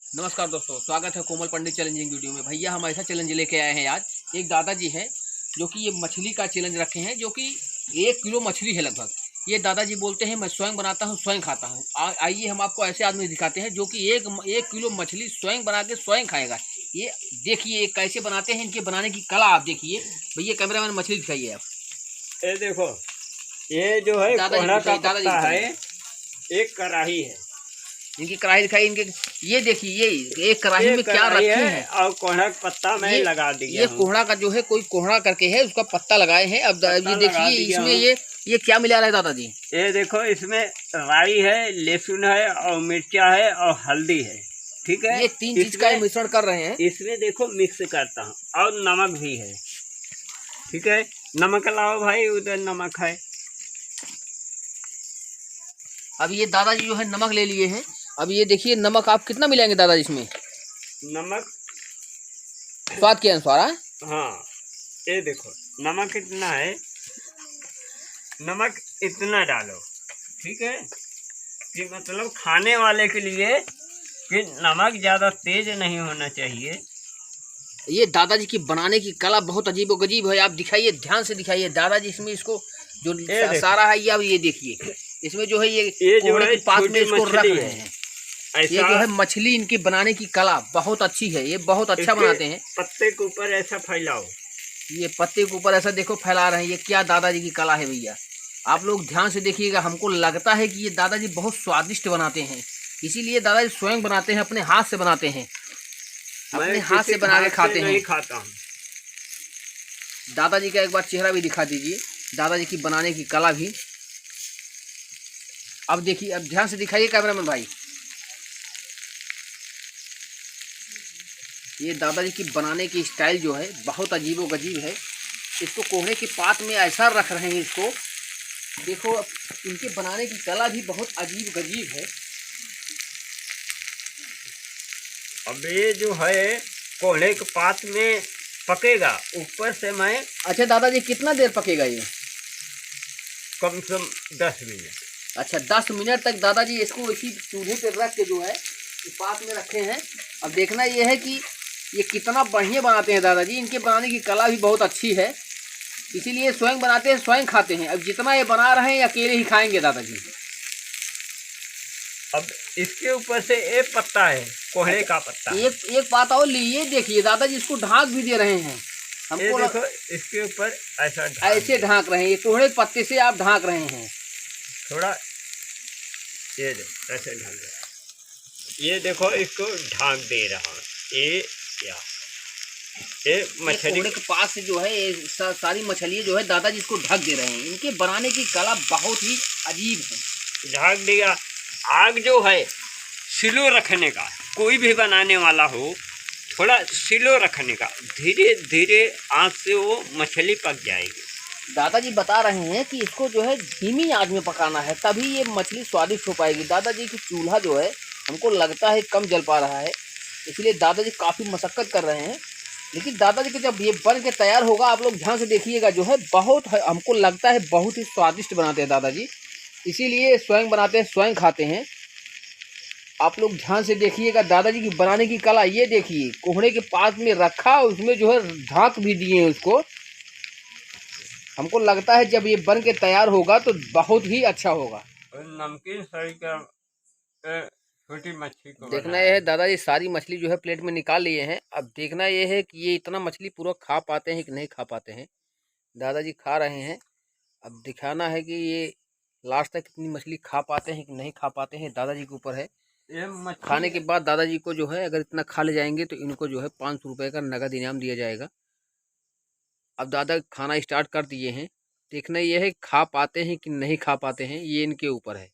नमस्कार दोस्तों, स्वागत है कोमल पंडित चैलेंजिंग वीडियो में। भैया हम ऐसा चैलेंज लेके आए हैं आज। एक दादाजी हैं जो कि ये मछली का चैलेंज रखे हैं, जो कि 1 किलो मछली है लगभग। ये दादाजी बोलते हैं मैं स्वयं बनाता हूँ, स्वयं खाता हूँ। आइए हम आपको ऐसे आदमी दिखाते हैं जो कि एक किलो मछली स्वयं बना के स्वयं खाएगा। ये देखिए कैसे बनाते हैं, इनके बनाने की कला आप देखिए। भैया कैमरामैन मछली दिखाइए आप। ये देखो, ये जो है कोहड़ा का पत्ता है, एक कढ़ाई है। इनकी कढ़ाई दिखाई, इनके ये देखिए ये एक कढ़ाई में क्या रखे हैं और कोहड़ा का पत्ता मैं लगा दिया। ये कोहड़ा का जो है कोई कोहड़ा करके है, उसका पत्ता लगाए हैं। अब ये देखिए इसमें ये क्या मिला रहा है दादाजी। ये देखो, इसमें राई है, लहसुन है और मिर्चा है और हल्दी है। ठीक है, ये 3 चीज का मिश्रण कर रहे हैं। इसमें देखो मिक्स करता हूँ और नमक भी है। ठीक है, नमक लाओ भाई, उधर नमक है। अब ये दादाजी जो है नमक ले लिए हैं। अब ये देखिए नमक आप कितना मिलाएंगे दादाजी इसमें? नमक स्वाद के अनुसार। हाँ, ये देखो नमक कितना है, नमक इतना डालो। ठीक है, कि मतलब खाने वाले के लिए कि नमक ज़्यादा तेज नहीं होना चाहिए। ये दादाजी की बनाने की कला बहुत अजीब और गजीब है। आप दिखाइए, ध्यान से दिखाइए दादाजी। इसमें इसको जो सारा है ये, अब ये देखिए इसमें जो है ये जो है पास में इसको रख रहे हैं। ये जो है मछली, इनकी बनाने की कला बहुत अच्छी है। ये बहुत अच्छा बनाते हैं। पत्ते के ऊपर ऐसा फैलाओ, ये पत्ते के ऊपर ऐसा देखो फैला रहे हैं। ये क्या दादाजी की कला है भैया, आप लोग ध्यान से देखिएगा। हमको लगता है कि ये दादाजी बहुत स्वादिष्ट बनाते हैं, इसीलिए दादाजी स्वयं बनाते हैं, अपने हाथ से बनाते हैं, अपने हाथ से बना के खाते हैं। खाता हूँ। दादाजी का एक बार चेहरा भी दिखा दीजिए, दादाजी की बनाने की कला भी। अब देखिए, अब ध्यान से दिखाइए कैमरामैन भाई। ये दादाजी की बनाने की स्टाइल जो है बहुत अजीब व गजीब है। इसको कोहड़े के पात में ऐसा रख रहे हैं इसको देखो। इनके बनाने की कला भी बहुत अजीब गजीब है। अब ये जो है कोहड़े के पात में पकेगा, ऊपर से मैं। अच्छा दादाजी, कितना देर पकेगा ये? कम से कम 10 मिनट। अच्छा, 10 मिनट तक दादाजी इसको इसी चूल्हे पे रख के जो है पात में रखे हैं। अब देखना ये है कि ये कितना बढ़िया बनाते हैं दादाजी। इनके बनाने की कला भी बहुत अच्छी है, इसीलिए स्वयं बनाते हैं, स्वयं खाते हैं। अब जितना ये बना रहे हैं अकेले ही खाएंगे दादाजी। अब इसके ऊपर से एक पत्ता है, कोहड़े का पत्ता। एक बात और लीजिए, देखिए दादाजी इसको ढाक भी दे रहे हैं हमको। देखो, इसके ऊपर ऐसे ढाक रहे हैं, ये कोहड़े के पत्ते से आप ढाक रहे हैं। थोड़ा ये ऐसे ढक रहा है। ये देखो, इसको ढाक दे रहा हूँ। ये मछली के पास से जो है ये सारी मछलियाँ जो है दादाजी इसको ढक दे रहे हैं। इनके बनाने की कला बहुत ही अजीब है। ढक दिया। आग जो है स्लो रखने का, कोई भी बनाने वाला हो थोड़ा स्लो रखने का, धीरे धीरे आँच से वो मछली पक जाएगी। दादाजी बता रहे हैं कि इसको जो है धीमी आंच में पकाना है, तभी ये मछली स्वादिष्ट हो पाएगी। दादाजी की चूल्हा जो है हमको लगता है कम जल पा रहा है, इसलिए दादाजी काफ़ी मशक्क़त कर रहे हैं। लेकिन दादाजी के जब ये बन के तैयार होगा, आप लोग ध्यान से देखिएगा, जो है बहुत हमको लगता है बहुत ही स्वादिष्ट बनाते हैं दादाजी, इसीलिए स्वयं बनाते हैं, स्वयं खाते हैं। आप लोग ध्यान से देखिएगा दादाजी की बनाने की कला। ये देखिए कोहड़े के पास में रखा, उसमें जो है ढाक भी दिए उसको। हमको लगता है जब ये बन के तैयार होगा तो बहुत ही अच्छा होगा। नमकीन सही का छोटी मछली को देखना यह है, दादाजी सारी मछली जो है प्लेट में निकाल लिए हैं। अब देखना यह है कि ये इतना मछली पूरा खा पाते हैं कि नहीं खा पाते हैं। दादाजी खा रहे हैं, अब दिखाना है कि ये लास्ट तक इतनी मछली खा पाते हैं कि नहीं खा पाते हैं, दादाजी के ऊपर है। खाने के बाद दादाजी को जो है अगर इतना खा ले जाएंगे तो इनको जो है 500 रुपये का नगद इनाम दिया जाएगा। अब दादा खाना स्टार्ट कर दिए हैं, देखना यह है खा पाते हैं कि नहीं खा पाते हैं, ये इनके ऊपर है।